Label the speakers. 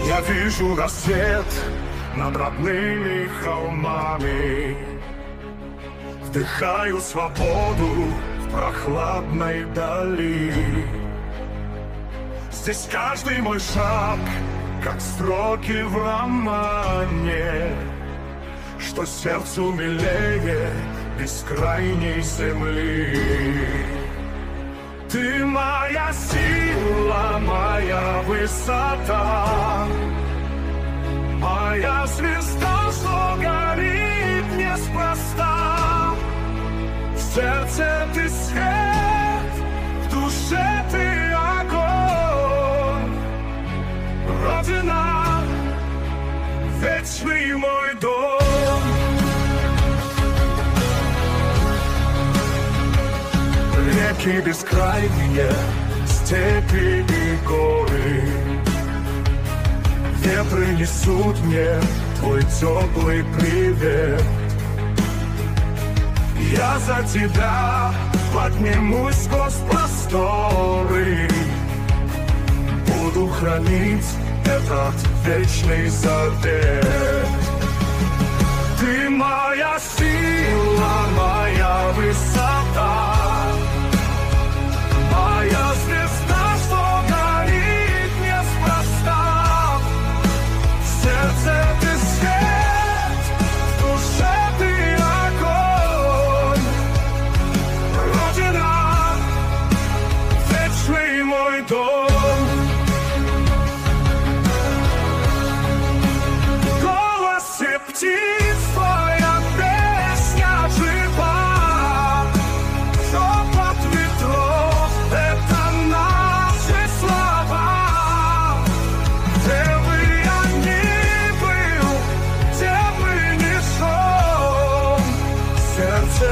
Speaker 1: Я вижу рассвет над родными холмами, вдыхаю свободу в прохладной дали. Здесь каждый мой шаг, как строки в романе, что сердцу милее бескрайней земли. Ты моя сила, моя высота, моя звезда, что горит неспроста. В сердце ты свет, в душе ты огонь. Родина, вечный мой дом. Реки бескрайние, степи и горы, ветры несут мне твой теплый привет. Я за тебя поднимусь сквозь просторы, буду хранить этот вечный завет. Ты моя сила, моя высота, моя звезда, что горит неспроста. В сердце ты свет, в душе ты огонь. Родина, вечный мой дом. Голосе птиц твоя песня жива, шепот ветров — это наши слова. Где бы я ни был, где бы ни шел, сердце